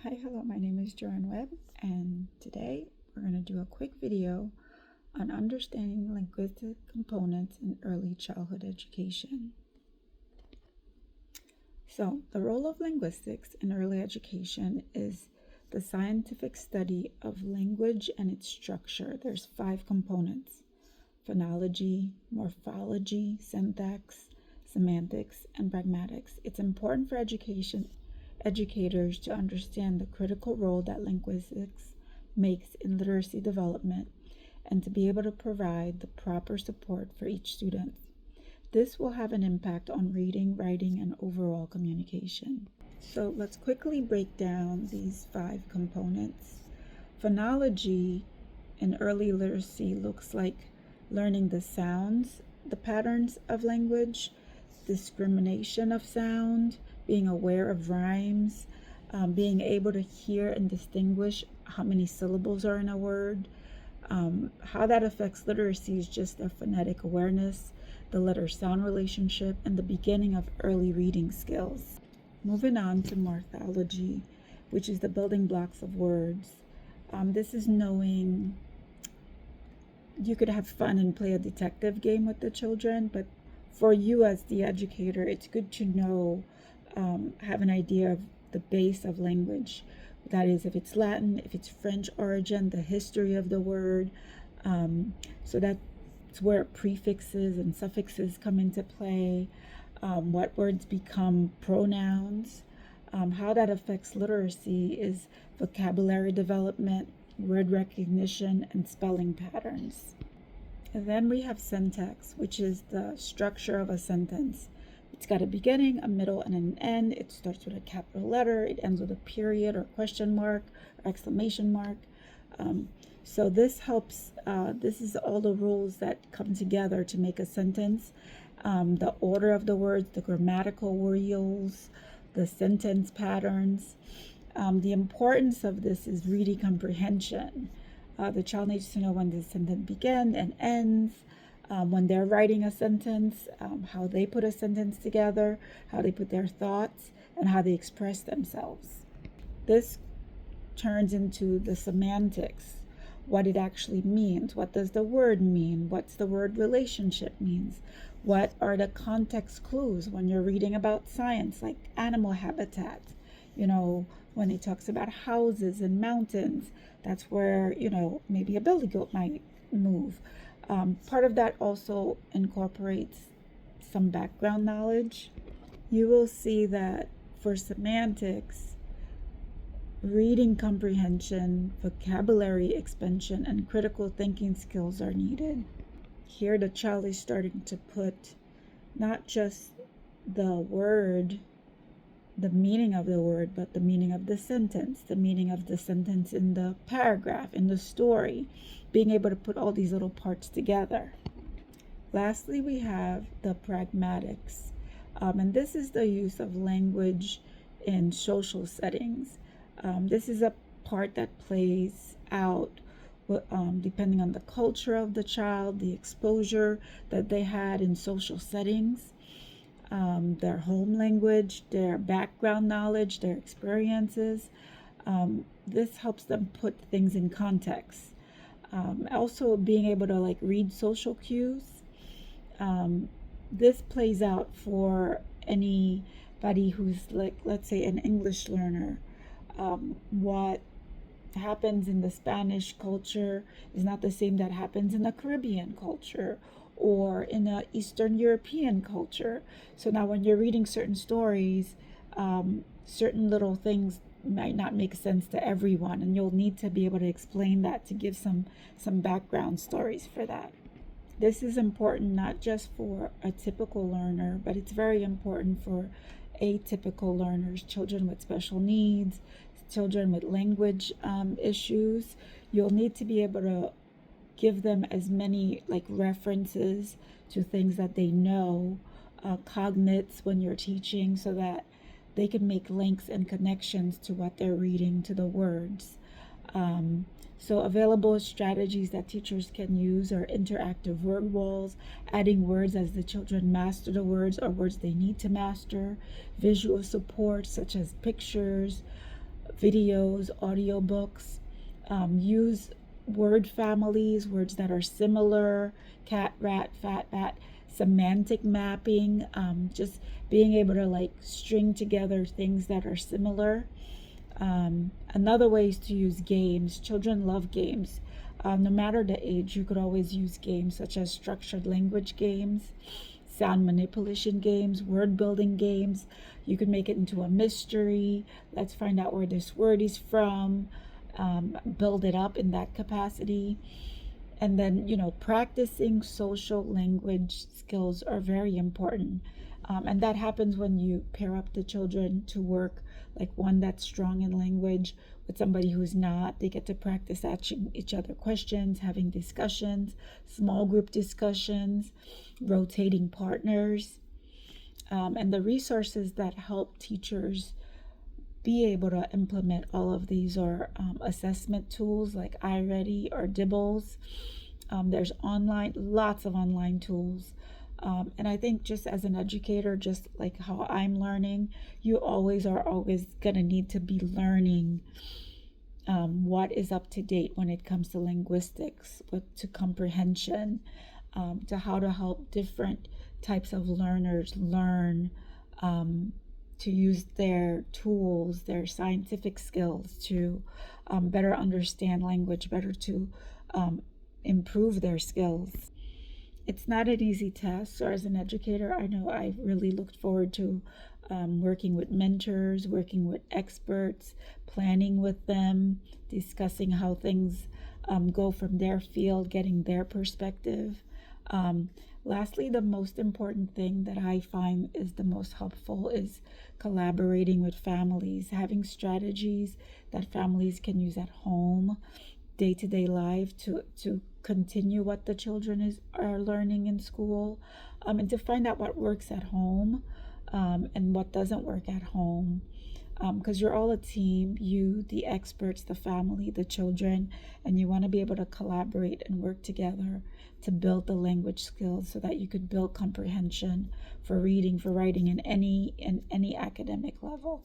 Hi, hello, my name is Joanne Webb, and today we're going to do a quick video on understanding linguistic components in early childhood education. So, the role of linguistics in early education is the scientific study of language and its structure. There's 5 components: phonology, morphology, syntax, semantics, and pragmatics. It's important for educators to understand the critical role that linguistics makes in literacy development and to be able to provide the proper support for each student. This will have an impact on reading, writing, and overall communication. So let's quickly break down these 5 components. Phonology in early literacy looks like learning the sounds, the patterns of language, discrimination of sound, being aware of rhymes, being able to hear and distinguish how many syllables are in a word. How that affects literacy is just their phonetic awareness, the letter-sound relationship, and the beginning of early reading skills. Moving on to morphology, which is the building blocks of words. This is knowing you could have fun and play a detective game with the children, but for you as the educator, it's good to know, have an idea of the base of language. That is, if it's Latin, if it's French origin, the history of the word. So that's where prefixes and suffixes come into play, what words become pronouns. How that affects literacy is vocabulary development, word recognition, and spelling patterns. And then we have syntax, which is the structure of a sentence. It's got a beginning, a middle, and an end. It starts with a capital letter. It ends with a period or question mark or exclamation mark. So this helps, this is all the rules that come together to make a sentence. The order of the words, the grammatical rules, the sentence patterns. The importance of this is reading comprehension. The child needs to know when the sentence begins and ends, when they're writing a sentence, how they put a sentence together, how they put their thoughts, and how they express themselves. This turns into the semantics, what it actually means. What does the word mean? What's the word relationship means? What are the context clues when you're reading about science, like animal habitat? When it talks about houses and mountains, that's where, maybe a billy goat might move. Part of that also incorporates some background knowledge. You will see that for semantics, reading comprehension, vocabulary expansion, and critical thinking skills are needed. Here the child is starting to put not just the word, the meaning of the word, but the meaning of the sentence in the paragraph, in the story, being able to put all these little parts together. Lastly, we have the pragmatics, and this is the use of language in social settings. This is a part that plays out depending on the culture of the child, the exposure that they had in social settings, their home language, their background knowledge, their experiences. This helps them put things in context. Also being able to read social cues. This plays out for anybody who's let's say an English learner. What happens in the Spanish culture is not the same that happens in the Caribbean culture or in an Eastern European culture. So now when you're reading certain stories, certain little things might not make sense to everyone, and you'll need to be able to explain that to give some background stories for that. This is important not just for a typical learner, but it's very important for atypical learners, children with special needs, children with language issues. You'll need to be able to give them as many references to things that they know, cognates when you're teaching, so that they can make links and connections to what they're reading, to the words. So available strategies that teachers can use are interactive word walls, adding words as the children master the words or words they need to master, visual support such as pictures, videos, audiobooks. Use word families, words that are similar, cat, rat, fat, bat, semantic mapping, just being able to like string together things that are similar. Another way is to use games. Children love games. No matter the age, you could always use games such as structured language games, sound manipulation games, word building games. You could make it into a mystery. Let's find out where this word is from. Build it up in that capacity. And then, practicing social language skills are very important. And that happens when you pair up the children to work, like one that's strong in language with somebody who's not. They get to practice asking each other questions, having discussions, small group discussions, rotating partners. And the resources that help teachers be able to implement all of these are assessment tools like iReady or Dibbles. There's lots of online tools. And I think just as an educator, just like how I'm learning, you always going to need to be learning what is up to date when it comes to linguistics, to comprehension, to how to help different types of learners learn, to use their tools, their scientific skills to better understand language, better to improve their skills. It's not an easy task. So as an educator, I know I really looked forward to working with mentors, working with experts, planning with them, discussing how things go from their field, getting their perspective. Lastly, the most important thing that I find is the most helpful is collaborating with families, having strategies that families can use at home, day-to-day life to continue what the children are learning in school, and to find out what works at home and what doesn't work at home. Because you're all a team, you, the experts, the family, the children, and you want to be able to collaborate and work together to build the language skills so that you could build comprehension for reading, for writing in any academic level.